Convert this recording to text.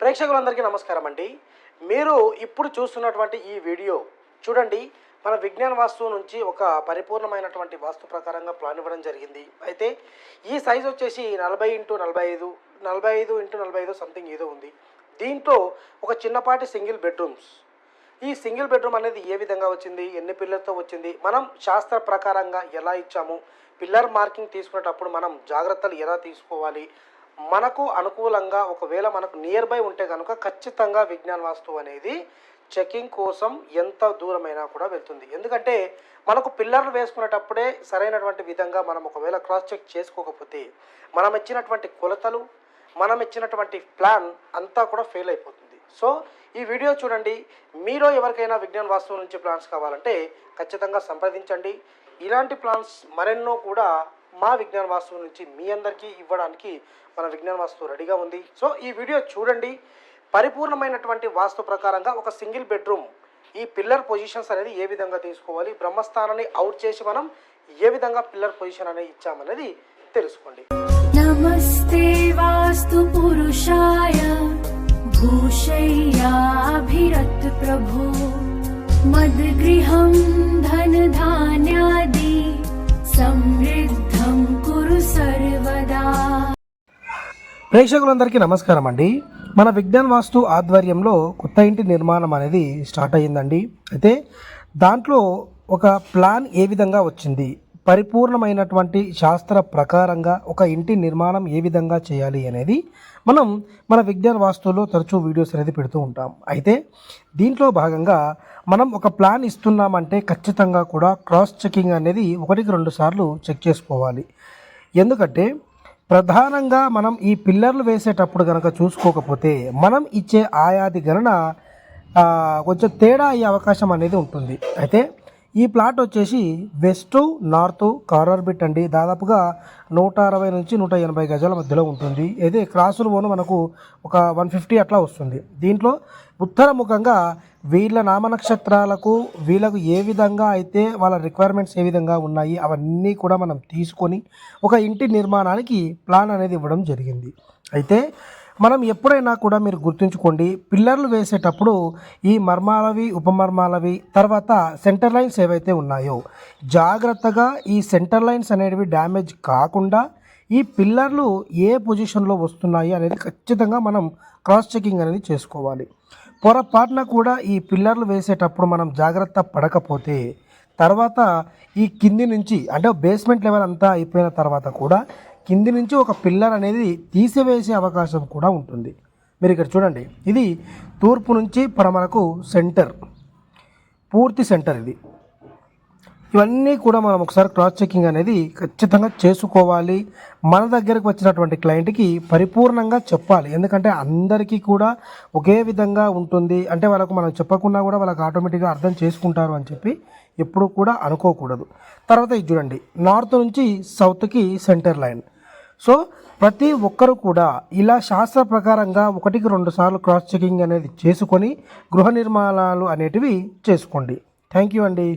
ప్రేక్షకులందరికీ నమస్కారం అండి. మీరు ఇప్పుడు చూస్తున్నటువంటి ఈ వీడియో చూడండి. మన విజ్ఞాన వాస్తు నుంచి ఒక పరిపూర్ణమైనటువంటి వాస్తు ప్రకారంగా ప్లాన్ ఇవ్వడం జరిగింది. అయితే ఈ సైజ్ వచ్చేసి 40x45, 45x45 సంథింగ్ ఏదో ఉంది. దీంట్లో ఒక చిన్నపాటి సింగిల్ బెడ్రూమ్స్. ఈ సింగిల్ బెడ్రూమ్ అనేది ఏ విధంగా వచ్చింది, ఎన్ని పిల్లర్తో వచ్చింది, మనం శాస్త్ర ప్రకారంగా ఎలా ఇచ్చాము, పిల్లర్ మార్కింగ్ తీసుకునేటప్పుడు మనం జాగ్రత్తలు ఎలా తీసుకోవాలి, మనకు అనుకూలంగా ఒకవేళ మనకు నియర్ బై ఉంటే కనుక ఖచ్చితంగా విజ్ఞాన వాస్తు అనేది చెకింగ్ కోసం ఎంత దూరమైనా కూడా వెళ్తుంది. ఎందుకంటే మనకు పిల్లర్లు వేసుకునేటప్పుడే సరైనటువంటి విధంగా మనం ఒకవేళ క్రాస్ చెక్ చేసుకోకపోతే మనం ఇచ్చినటువంటి కొలతలు, మనం ఇచ్చినటువంటి ప్లాన్ అంతా కూడా ఫెయిల్ అయిపోతుంది. సో ఈ వీడియో చూడండి. మీలో ఎవరికైనా విజ్ఞాన వాస్తు నుంచి ప్లాన్స్ కావాలంటే ఖచ్చితంగా సంప్రదించండి. ఇలాంటి ప్లాన్స్ మరెన్నో కూడా మా విజ్ఞాన వాస్తు నుంచి మీ అందరికీ ఇవ్వడానికి మన విజ్ఞాన వాస్తు రెడీగా ఉంది. సో ఈ వీడియో చూడండి. పరిపూర్ణమైనటువంటి వాస్తు ప్రకారంగా ఒక సింగిల్ బెడ్రూమ్ ఈ పిల్లర్ పొజిషన్స్ అనేది ఏ విధంగా తీసుకోవాలి, బ్రహ్మస్థానాన్ని అవుట్ చేసి మనం ఏ విధంగా పిల్లర్ పొజిషన్ అనేది ఇచ్చామనేది తెలుసుకోండి. నమస్తే వాస్తు పురుషాయ భూషయ్యాభిరత్ ప్రభో మద్గృహం ధన ధాన్యాది సమృద్ధం కురు సర్వదా. ప్రేక్షకులందరికీ నమస్కారం అండి. మన విజ్ఞాన వాస్తు ఆధ్వర్యంలో కొత్త ఇంటి నిర్మాణం అనేది స్టార్ట్ అయ్యిందండి. అయితే దాంట్లో ఒక ప్లాన్ ఏ విధంగా వచ్చింది, పరిపూర్ణమైనటువంటి శాస్త్ర ప్రకారంగా ఒక ఇంటి నిర్మాణం ఏ విధంగా చేయాలి అనేది మనం మన విజ్ఞాన వాస్తులో తరచూ వీడియోస్ అనేది పెడుతూ ఉంటాం. అయితే దీంట్లో భాగంగా మనం ఒక ప్లాన్ ఇస్తున్నామంటే ఖచ్చితంగా కూడా క్రాస్ చెకింగ్ అనేది 1-2 సార్లు చెక్ చేసుకోవాలి. ఎందుకంటే ప్రధానంగా మనం ఈ పిల్లర్లు వేసేటప్పుడు కనుక చూసుకోకపోతే మనం ఇచ్చే ఆయాది గణన కొంచెం తేడా అయ్యే అవకాశం అనేది ఉంటుంది. అయితే ఈ ప్లాట్ వచ్చేసి వెస్ట్ నార్త్ కార్నర్ బిట్ అండి. దాదాపుగా 160 నుంచి 180 గజాల మధ్యలో ఉంటుంది. అయితే క్రాసులు పోను మనకు ఒక 150 అట్లా వస్తుంది. దీంట్లో ఉత్తరముఖంగా వీళ్ళ నామనక్షత్రాలకు వీళ్ళకు ఏ విధంగా అయితే వాళ్ళ రిక్వైర్మెంట్స్ ఏ విధంగా ఉన్నాయి అవన్నీ కూడా మనం తీసుకొని ఒక ఇంటి నిర్మాణానికి ప్లాన్ అనేది ఇవ్వడం జరిగింది. అయితే మనం ఎప్పుడైనా కూడా మీరు గుర్తుంచుకోండి, పిల్లర్లు వేసేటప్పుడు ఈ మర్మాలవి, ఉపమర్మాలవి, తర్వాత సెంటర్ లైన్స్ ఏవైతే ఉన్నాయో జాగ్రత్తగా ఈ సెంటర్ లైన్స్ అనేవి డ్యామేజ్ కాకుండా ఈ పిల్లర్లు ఏ పొజిషన్లో వస్తున్నాయి అనేది ఖచ్చితంగా మనం క్రాస్ చెకింగ్ అనేది చేసుకోవాలి. పొరపాటున కూడా ఈ పిల్లర్లు వేసేటప్పుడు మనం జాగ్రత్త పడకపోతే తర్వాత ఈ కింది నుంచి అంటే బేస్మెంట్ లెవెల్ అంతా అయిపోయిన తర్వాత కూడా కింది నుంచి ఒక పిల్లర్ అనేది తీసివేసే అవకాశం కూడా ఉంటుంది. మీరు ఇక్కడ చూడండి, ఇది తూర్పు నుంచి పడమరకు సెంటర్, పూర్తి సెంటర్ ఇది. ఇవన్నీ కూడా మనం ఒకసారి క్రాస్ చెకింగ్ అనేది ఖచ్చితంగా చేసుకోవాలి. మన దగ్గరకు వచ్చినటువంటి క్లయింట్కి పరిపూర్ణంగా చెప్పాలి. ఎందుకంటే అందరికీ కూడా ఒకే విధంగా ఉంటుంది అంటే వాళ్ళకు మనం చెప్పకుండా కూడా వాళ్ళకి ఆటోమేటిక్గా అర్థం చేసుకుంటారు అని చెప్పి ఎప్పుడు కూడా అనుకోకూడదు. తర్వాత ఇది చూడండి, నార్త్ నుంచి సౌత్కి సెంటర్ లైన్. సో ప్రతి ఒక్కరు కూడా ఇలా శాస్త్ర ప్రకారంగా 1-2 సార్లు క్రాస్ చెకింగ్ అనేది చేసుకొని గృహ నిర్మాణాలు అనేటివి చేసుకోండి. థ్యాంక్ యూ అండి.